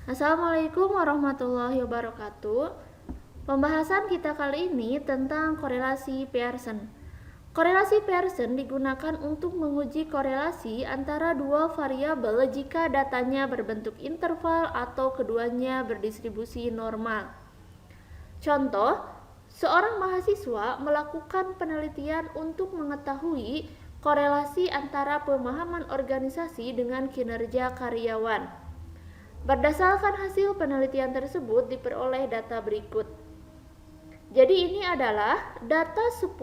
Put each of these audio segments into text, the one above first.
Assalamualaikum warahmatullahi wabarakatuh. Pembahasan kita kali ini tentang korelasi Pearson. Korelasi Pearson digunakan untuk menguji korelasi antara dua variabel jika datanya berbentuk interval atau keduanya berdistribusi normal. Contoh, seorang mahasiswa melakukan penelitian untuk mengetahui korelasi antara pemahaman organisasi dengan kinerja karyawan. Berdasarkan hasil penelitian tersebut diperoleh data berikut. Jadi ini adalah data 10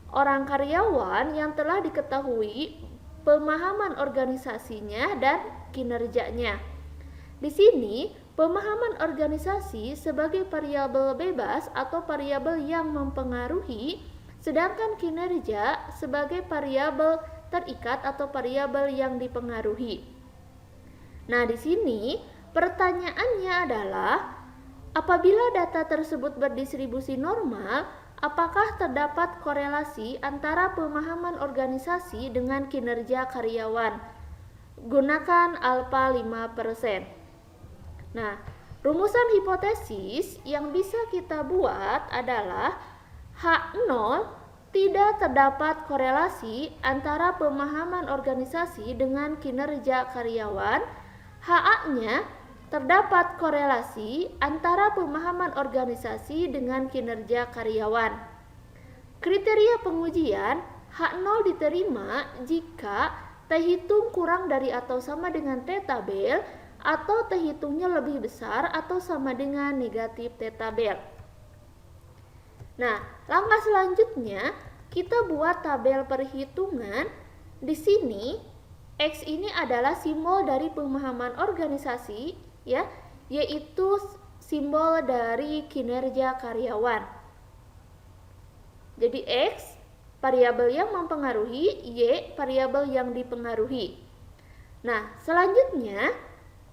orang karyawan yang telah diketahui pemahaman organisasinya dan kinerjanya. Di sini, pemahaman organisasi sebagai variabel bebas atau variabel yang mempengaruhi, sedangkan kinerja sebagai variabel terikat atau variabel yang dipengaruhi. Nah, di sini pertanyaannya adalah, apabila data tersebut berdistribusi normal, apakah terdapat korelasi antara pemahaman organisasi dengan kinerja karyawan? Gunakan alfa 5%. Nah, rumusan hipotesis yang bisa kita buat adalah H0 tidak terdapat korelasi antara pemahaman organisasi dengan kinerja karyawan. HA-nya terdapat korelasi antara pemahaman organisasi dengan kinerja karyawan. Kriteria pengujian H0 diterima jika T hitung kurang dari atau sama dengan T tabel atau T hitungnya lebih besar atau sama dengan negatif T tabel. Nah, langkah selanjutnya kita buat tabel perhitungan. Di sini X ini adalah simbol dari pemahaman organisasi, ya, yaitu simbol dari kinerja karyawan. Jadi X variabel yang mempengaruhi, Y variabel yang dipengaruhi. Nah, selanjutnya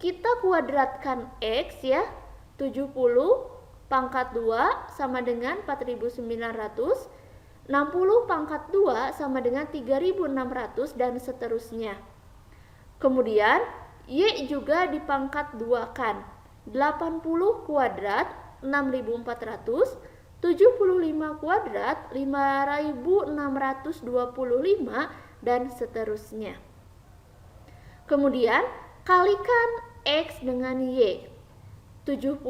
kita kuadratkan X, ya. 70 pangkat 2 sama dengan 4900, 60 pangkat 2 sama dengan 3600 dan seterusnya. Kemudian Y juga dipangkat 2 kan. 80 kuadrat 6400, 75 kuadrat 5625 dan seterusnya. Kemudian kalikan X dengan Y. 70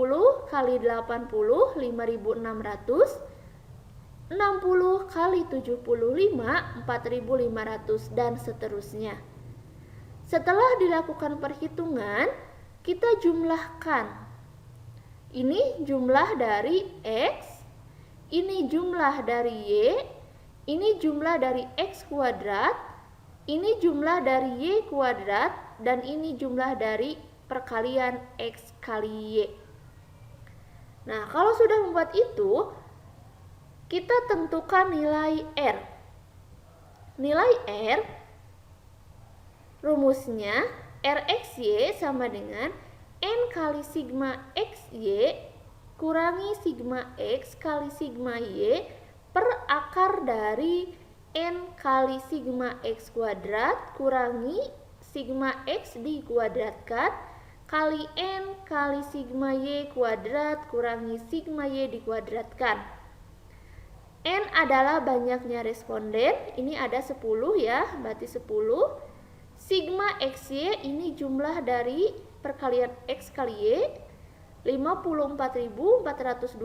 kali 80 5600, 60 kali 75 4500 dan seterusnya. Setelah dilakukan perhitungan, kita jumlahkan. Ini jumlah dari X, ini jumlah dari Y, ini jumlah dari X kuadrat, ini jumlah dari Y kuadrat, dan ini jumlah dari perkalian X kali Y. Nah, kalau sudah membuat itu, kita tentukan nilai R. Nilai R, rumusnya RXY sama dengan N kali sigma XY kurangi sigma X kali sigma Y per akar dari N kali sigma X kuadrat kurangi sigma X dikuadratkan kali N kali sigma Y kuadrat kurangi sigma Y dikuadratkan. N adalah banyaknya responden, ini ada 10 ya, berarti 10. Sigma XY ini jumlah dari perkalian X kali Y, 54.425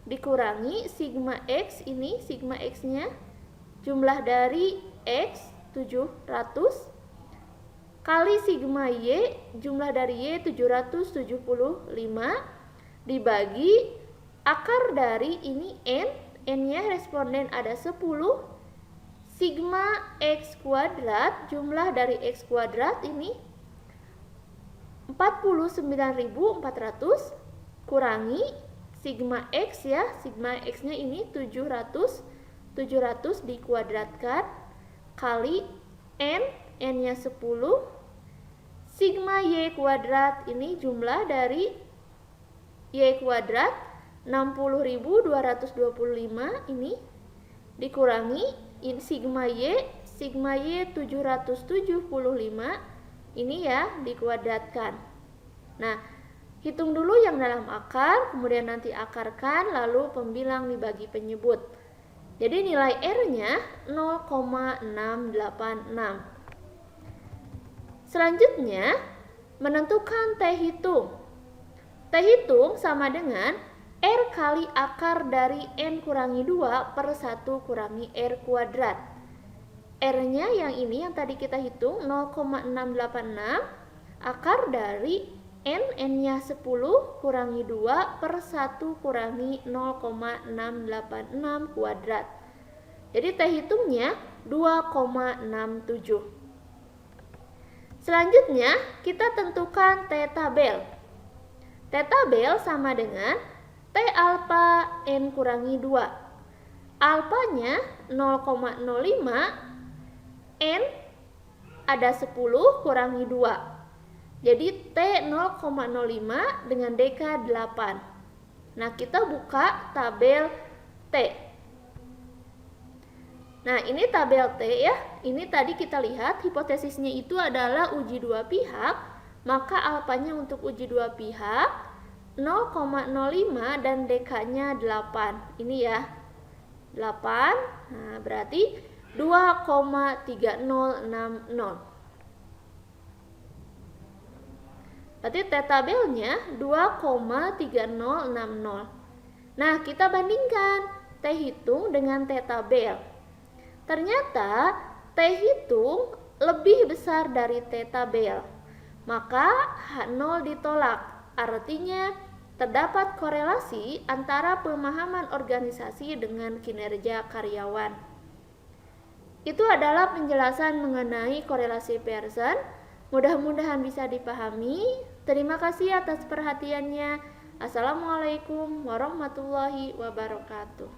dikurangi sigma X, ini sigma X-nya jumlah dari X 700 kali sigma Y, jumlah dari Y 775 dibagi akar dari ini N, N-nya responden ada 10, sigma X kuadrat, jumlah dari X kuadrat ini 49.400 kurangi sigma X, ya, sigma X-nya ini 700 dikuadratkan kali N, N-nya 10, sigma Y kuadrat ini jumlah dari Y kuadrat 60.225 ini dikurangi sigma Y 775 ini, ya, dikuadratkan. Nah, hitung dulu yang dalam akar, kemudian nanti akarkan, lalu pembilang dibagi penyebut. Jadi nilai R-nya 0,686. Selanjutnya, menentukan T hitung. T hitung sama dengan R kali akar dari N kurangi 2 per 1 kurangi R kuadrat. R-nya yang ini yang tadi kita hitung 0,686, akar dari N-nya 10 kurangi 2 per 1 kurangi 0,686 kuadrat. Jadi T hitungnya 2,67. Selanjutnya kita tentukan T tabel. T tabel sama dengan T alfa N kurangi 2. Alfanya 0,05, N ada 10 kurangi 2. Jadi T 0,05 dengan DK 8. Nah, kita buka tabel T. Nah, ini tabel T ya. Ini tadi kita lihat hipotesisnya itu adalah uji dua pihak, maka alfanya untuk uji dua pihak 0,05 dan DK-nya 8. Ini ya. 8. Nah, berarti 2,3060. Berarti T tabelnya 2,3060. Nah, kita bandingkan T hitung dengan T tabel. Ternyata T hitung lebih besar dari T tabel. Maka H0 ditolak. Artinya terdapat korelasi antara pemahaman organisasi dengan kinerja karyawan. Itu adalah penjelasan mengenai korelasi Pearson. Mudah-mudahan bisa dipahami. Terima kasih atas perhatiannya. Assalamualaikum warahmatullahi wabarakatuh.